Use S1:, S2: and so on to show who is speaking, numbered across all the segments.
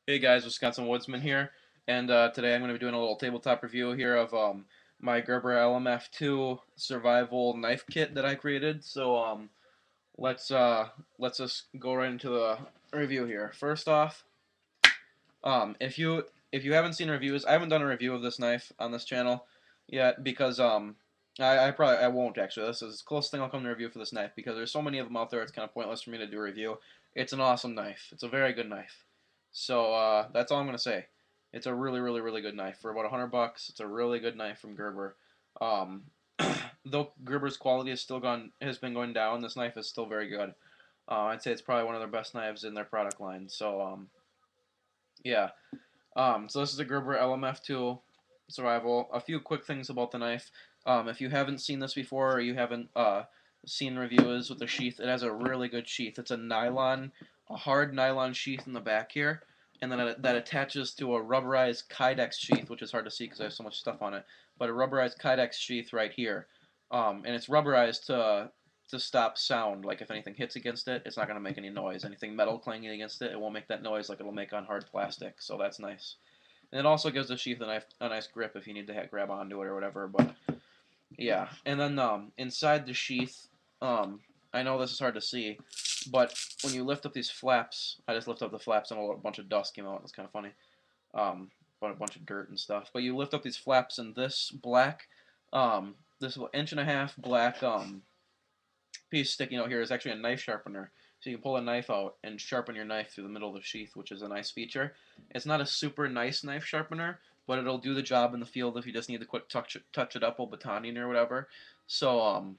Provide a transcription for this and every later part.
S1: Hey guys, Wisconsin Woodsman here, and today I'm going to be doing a little tabletop review here of my Gerber LMF2 survival knife kit that I created. So let's uh, let's just go right into the review here. First off, if you haven't seen reviews, I haven't done a review of this knife on this channel yet because I won't actually. This is the closest thing I'll come to review for this knife because there's so many of them out there. It's kind of pointless for me to do a review. It's an awesome knife. It's a very good knife. So that's all I'm gonna say. It's a really good knife for about $100. It's a really good knife from Gerber. Um, though Gerber's quality has been going down, this knife is still very good. I'd say it's probably one of their best knives in their product line. So yeah. So this is a Gerber LMF2 Survival. A few quick things about the knife. If you haven't seen this before or you haven't seen reviews with the sheath, it has a really good sheath. It's a hard nylon sheath in the back here, and then that attaches to a rubberized Kydex sheath, which is hard to see because I have so much stuff on it. But a rubberized Kydex sheath right here, and it's rubberized to stop sound. Like if anything hits against it, it's not going to make any noise. Anything metal clanging against it, it won't make that noise like it'll make on hard plastic. So that's nice. And it also gives the sheath a nice grip if you need to grab onto it or whatever. But yeah, and then inside the sheath, I know this is hard to see, but when you lift up these flaps, I just lift up the flaps and a bunch of dust came out. It's kind of funny. But a bunch of dirt and stuff. But you lift up these flaps and this 1.5 inch black piece sticking out here is actually a knife sharpener. So you can pull a knife out and sharpen your knife through the middle of the sheath, which is a nice feature. It's not a super nice knife sharpener, but it'll do the job in the field if you just need to quick touch it up while batoning or whatever. So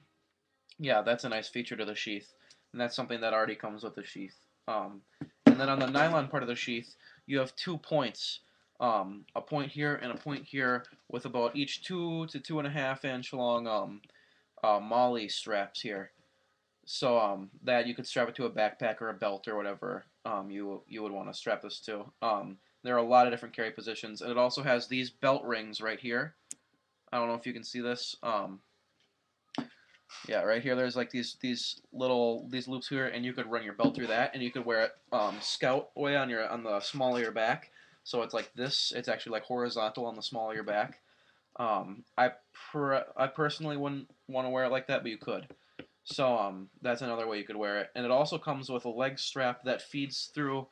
S1: yeah, that's a nice feature to the sheath, and that's something that already comes with the sheath. And then on the nylon part of the sheath, you have 2 points, a point here and a point here, with about each 2 to 2.5 inch long molly straps here. So that you could strap it to a backpack or a belt or whatever you would want to strap this to. There are a lot of different carry positions, and it also has these belt rings right here. I don't know if you can see this. Yeah, right here. There's like these loops here, and you could run your belt through that, and you could wear it scout way on the small of your back. So it's like this. It's actually like horizontal on the small of your back. I personally wouldn't want to wear it like that, but you could. So that's another way you could wear it. And it also comes with a leg strap that feeds through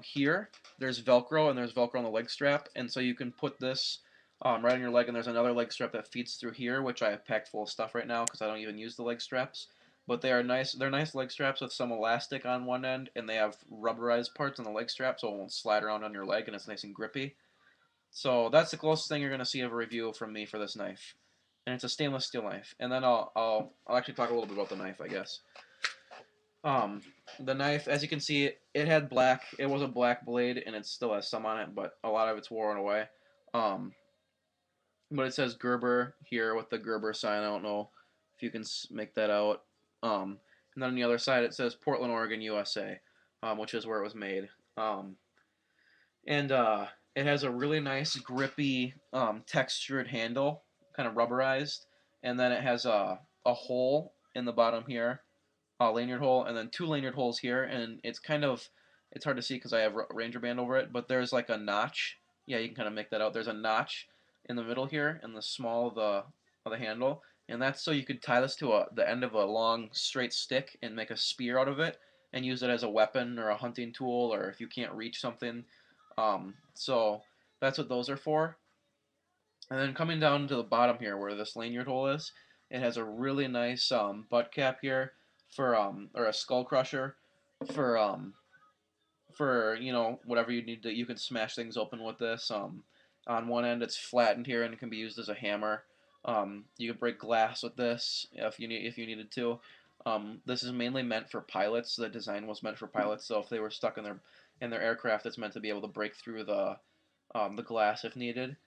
S1: here. There's Velcro and there's Velcro on the leg strap, and so you can put this right on your leg. And there's another leg strap that feeds through here, which I have packed full of stuff right now because I don't even use the leg straps. But they are nice. They're nice leg straps with some elastic on one end, and they have rubberized parts on the leg strap, so it won't slide around on your leg, and it's nice and grippy. So that's the closest thing you're gonna see of a review from me for this knife, and it's a stainless steel knife. And then I'll actually talk a little bit about the knife, I guess. Um, the knife, as you can see, it had black. It was a black blade, and it still has some on it, but a lot of it's worn away. Um, but it says Gerber here with the Gerber sign. I don't know if you can make that out. And then on the other side it says Portland, Oregon, USA, which is where it was made. And it has a really nice grippy textured handle, kind of rubberized, and then it has a hole in the bottom here, a lanyard hole, and then two lanyard holes here, and it's hard to see because I have Ranger band over it, but there's like a notch. Yeah, you can kind of make that out. There's a notch in the middle here, in the small of the handle, and that's so you could tie this to the end of a long straight stick and make a spear out of it, and use it as a weapon or a hunting tool, or if you can't reach something. So that's what those are for. And then coming down to the bottom here, where this lanyard hole is, it has a really nice butt cap here for or a skull crusher for whatever you need to. You can smash things open with this. On one end, it's flattened here and it can be used as a hammer. You can break glass with this if you needed to. This is mainly meant for pilots. The design was meant for pilots, so if they were stuck in their aircraft, it's meant to be able to break through the glass if needed.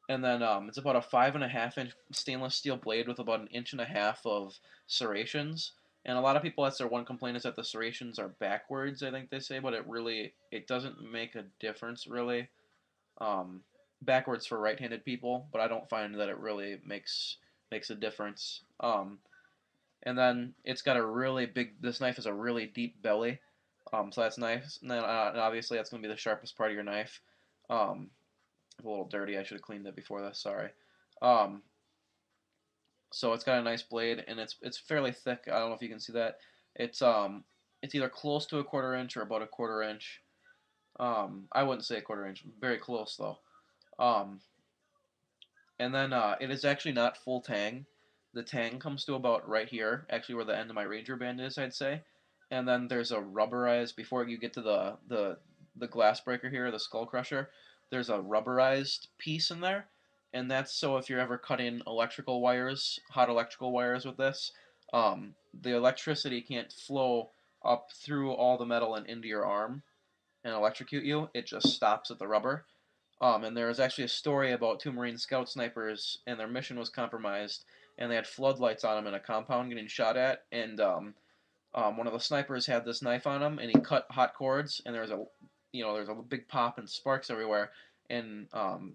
S1: And then it's about a 5.5 inch stainless steel blade with about 1.5 inches of serrations. And a lot of people, that's their one complaint, is that the serrations are backwards, I think they say, but it doesn't make a difference really. Um, Backwards for right-handed people, but I don't find that it really makes a difference. And then it's got a really big. This knife has a really deep belly, So that's nice. And then and obviously that's going to be the sharpest part of your knife. It's a little dirty. I should have cleaned it before this. Sorry. Um, so it's got a nice blade, and it's fairly thick. I don't know if you can see that. It's either close to a 1/4 inch or about a 1/4 inch. I wouldn't say a 1/4 inch. Very close though. Um, and then it is actually not full tang. The tang comes to about right here, actually where the end of my Ranger band is, I'd say. And then there's a rubberized before you get to the glass breaker here, the skull crusher. There's a rubberized piece in there, and that's so if you're ever cutting electrical wires, hot electrical wires with this, the electricity can't flow up through all the metal and into your arm and electrocute you. It just stops at the rubber. And there was actually a story about two Marine Scout snipers, and their mission was compromised, and they had floodlights on them in a compound getting shot at, and one of the snipers had this knife on him, and he cut hot cords, and there's a big pop and sparks everywhere, and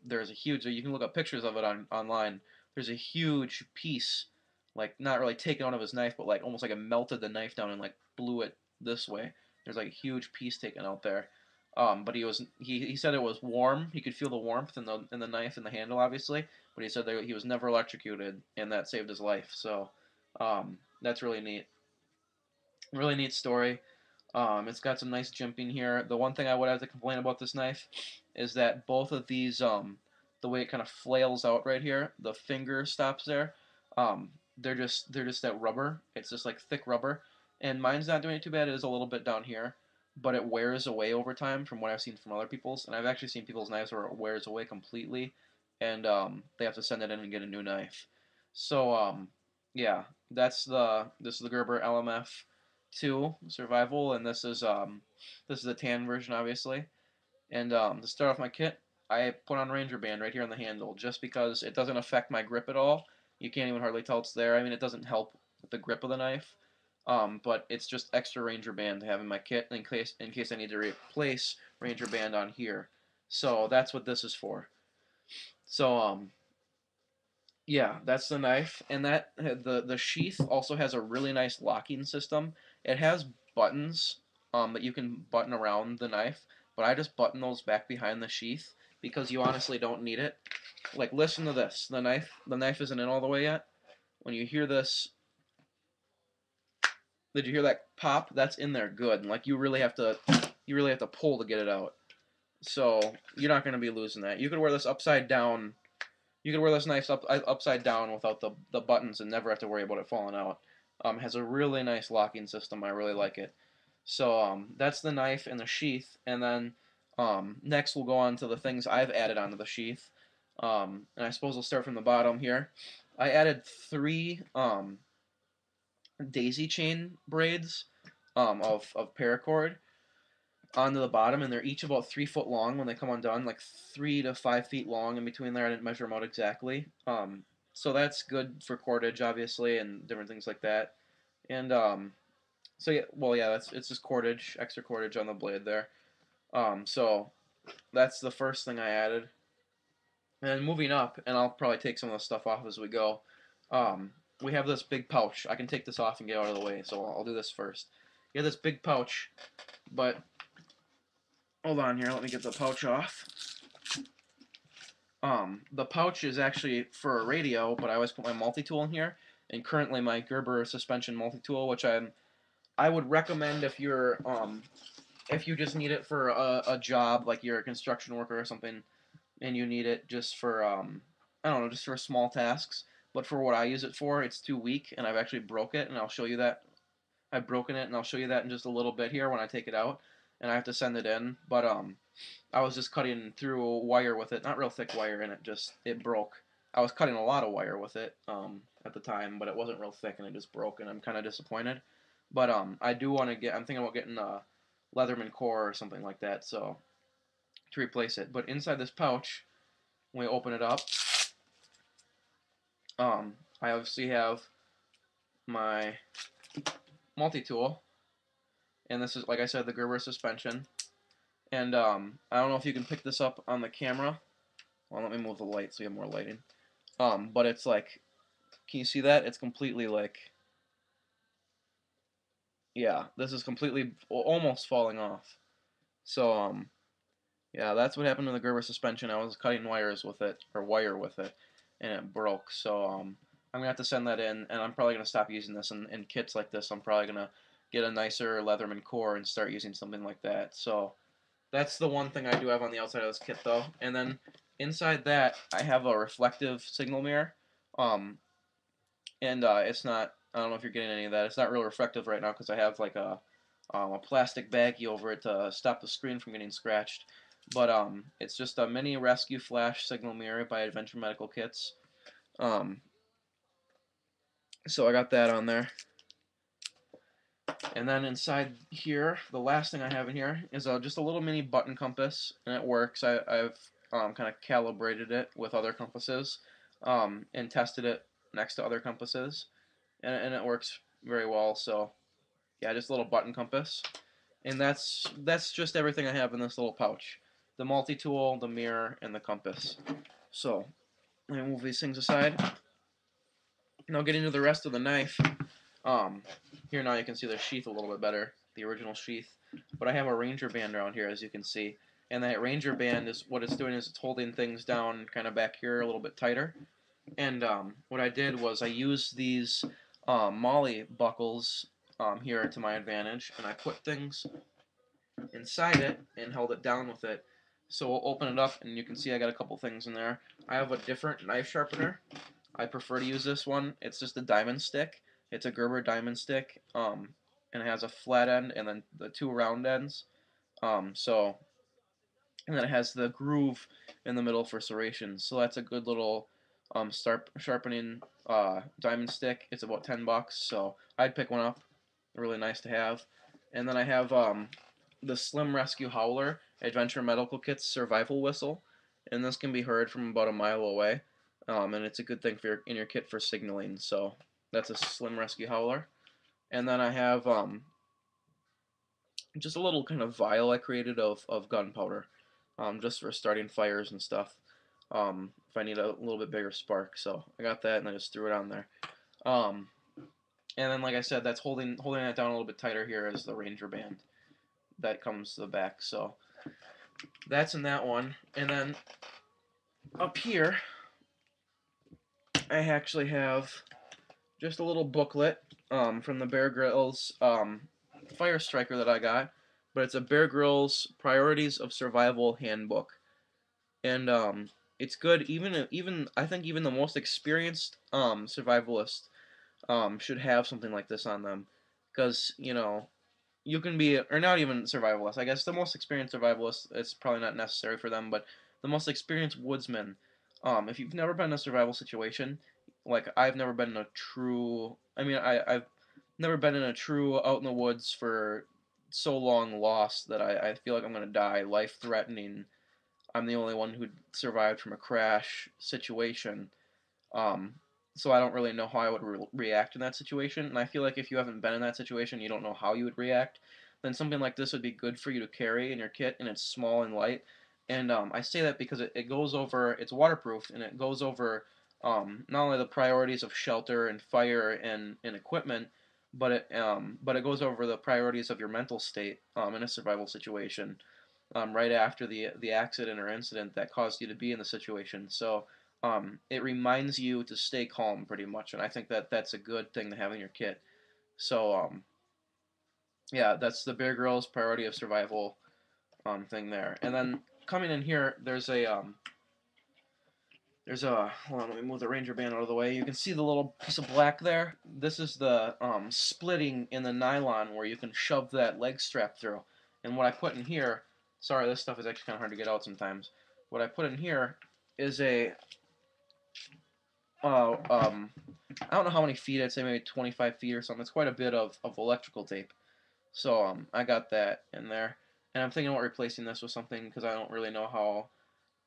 S1: there's a huge. You can look up pictures of it online. There's a huge piece, like not really taken out of his knife, but like almost like it melted the knife down and like blew it this way. There's like a huge piece taken out there. But he said it was warm. He could feel the warmth in the knife and the handle, obviously. But he said that he was never electrocuted, and that saved his life. So that's really neat. Really neat story. It's got some nice jimping here. The one thing I would have to complain about this knife is that both of these, the way it kind of flails out right here, the finger stops there. They're just that rubber. It's just like thick rubber, and mine's not doing it too bad. It is a little bit down here, but it wears away over time from what I've seen from other people's, and I've actually seen people's knives where it wears away completely, and they have to send it in and get a new knife. So yeah, this is the Gerber LMF 2 survival, and this is a tan version, obviously. And to start off my kit, I put on Ranger Band right here on the handle, just because it doesn't affect my grip at all. You can't even hardly tell it's there. I mean, it doesn't help with the grip of the knife, but it's just extra Ranger Band to have in my kit in case I need to replace Ranger Band on here. So that's what this is for. So yeah, that's the knife, and the sheath also has a really nice locking system. It has buttons that you can button around the knife, but I just button those back behind the sheath because you honestly don't need it. Like listen to this. The knife isn't in all the way yet. When you hear this, did you hear that pop? That's in there good. Like you really have to pull to get it out. So, you're not going to be losing that. You could wear this upside down. You could wear this knife upside down without the buttons and never have to worry about it falling out. Has a really nice locking system. I really like it. So that's the knife and the sheath, and then next we'll go on to the things I've added onto the sheath. And I suppose we'll start from the bottom here. I added three daisy chain braids of paracord onto the bottom, and they're each about 3 foot long when they come undone, like 3 to 5 feet long in between there. I didn't measure them out exactly. So that's good for cordage, obviously, and different things like that. And so yeah, well, yeah, it's just cordage, extra cordage on the blade there. So that's the first thing I added. And moving up, and I'll probably take some of the stuff off as we go. We have this big pouch. I can take this off and get out of the way, so I'll do this first. You have this big pouch, but hold on here. Let me get the pouch off. The pouch is actually for a radio, but I always put my multi-tool in here. And currently my Gerber suspension multi-tool, which I would recommend if you just need it for a job, like you're a construction worker or something, and you need it just for I don't know, just for small tasks. But for what I use it for, it's too weak, and I've actually broke it, and I'll show you that. I've broken it, and I'll show you that in just a little bit here when I take it out, and I have to send it in. But I was just cutting through a wire with it, not real thick wire, and it broke. I was cutting a lot of wire with it at the time, but it wasn't real thick, and it just broke, and I'm kind of disappointed. But I do want to I'm thinking about getting a Leatherman core or something like that, so to replace it. But inside this pouch, when we open it up, I obviously have my multi-tool, and this is, like I said, the Gerber suspension. And I don't know if you can pick this up on the camera. Well, let me move the light so you have more lighting. But it's like, can you see that? It's completely like, yeah, this is completely almost falling off. So yeah, that's what happened to the Gerber suspension. I was cutting wires with it, or wire with it, and it broke. So I'm gonna have to send that in, and I'm probably gonna stop using this in kits like this. I'm probably gonna get a nicer Leatherman core and start using something like that. So that's the one thing I do have on the outside of this kit, though. And then inside that, I have a reflective signal mirror. Um, and it's not. I don't know if you're getting any of that. It's not real reflective right now because I have like a plastic baggie over it to stop the screen from getting scratched. But it's just a mini rescue flash signal mirror by Adventure Medical Kits. Um, so I got that on there. And then inside here, the last thing I have in here is just a little mini button compass, and it works. I've kind of calibrated it with other compasses and tested it next to other compasses, and it works very well. So yeah, just a little button compass, and that's just everything I have in this little pouch: the multi-tool, the mirror, and the compass. So let me move these things aside. Now get into the rest of the knife. Um, Here now you can see the sheath a little bit better, the original sheath. But I have a Ranger band around here, as you can see. And that Ranger band is what it's doing is it's holding things down kind of back here a little bit tighter. And what I did was I used these Molly buckles here to my advantage, and I put things inside it and held it down with it. So we'll open it up, and you can see I got a couple things in there. I have a different knife sharpener. I prefer to use this one. It's just a diamond stick. It's a Gerber diamond stick, and it has a flat end and then the two round ends. So and then it has the groove in the middle for serrations. So that's a good little start sharpening diamond stick. It's about $10, so I'd pick one up. Really nice to have. And then I have the Slim Rescue Howler Adventure Medical Kit's survival whistle, and this can be heard from about a mile away. And it's a good thing for in your kit for signaling. So that's a Slim Rescue Howler. And then I have just a little kind of vial I created of gunpowder, just for starting fires and stuff. If I need a little bit bigger spark, so I got that and I just threw it on there. Um, and then, like I said, that's holding it down a little bit tighter here is the Ranger band that comes to the back. So that's in that one. And then up here, I actually have just a little booklet from the Bear Grylls Fire Striker that I got, but it's a Bear Grylls Priorities of Survival Handbook, and it's good. Even I think even the most experienced survivalist should have something like this on them, because you can be, or not even survivalist. I guess the most experienced survivalist, it's probably not necessary for them, but the most experienced woodsman, if you've never been in a survival situation, like I've never been in a true, I mean, I've never been in a true out in the woods for so long lost that I feel like I'm gonna die, life threatening. I'm the only one who survived from a crash situation. Um, so I don't really know how I would react in that situation. And I feel like if you haven't been in that situation, you don't know how you would react. Then something like this would be good for you to carry in your kit, and it's small and light. And I say that because it goes over, it's waterproof, and it goes over not only the priorities of shelter and fire and equipment, but it goes over the priorities of your mental state in a survival situation right after the accident or incident that caused you to be in the situation. So it reminds you to stay calm pretty much, and I think that that's a good thing to have in your kit. So yeah, that's the Bear Grylls priority of survival thing there. And then coming in here, there's a hold on, let me move the Ranger band out of the way. You can see the little piece of black there. This is the splitting in the nylon where you can shove that leg strap through. And what I put in here, sorry, this stuff is actually kind of hard to get out sometimes. What I put in here is a uh, um, I don't know how many feet. I'd say maybe 25 feet or something. It's quite a bit of electrical tape. So I got that in there, and I'm thinking about replacing this with something because I don't really know how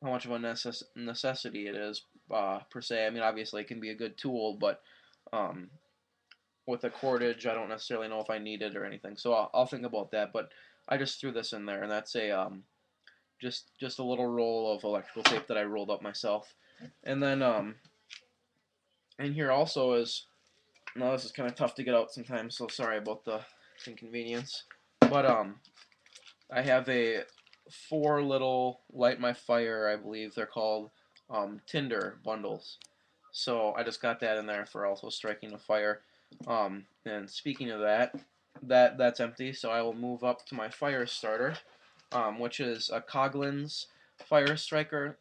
S1: much of a necessity it is per se. I mean, obviously it can be a good tool, but um, with the cordage, I don't necessarily know if I need it or anything. So I'll think about that. But I just threw this in there, and that's a just a little roll of electrical tape that I rolled up myself, and then in here also is, now this is kind of tough to get out sometimes, so sorry about It's inconvenience. But I have a 4 little light my fire, I believe they're called, tinder bundles. So I just got that in there for also striking a fire. And speaking of that, that's empty. So I will move up to my fire starter, which is a Coglin's fire striker.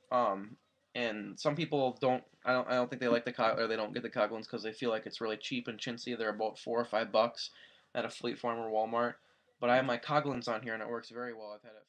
S1: And some people don't. I don't think they like or they don't get the Coglins because they feel like it's really cheap and chintzy. They're about $4 or $5 at a Fleet Farm or Walmart. But I have my Coglins on here and it works very well. I've had it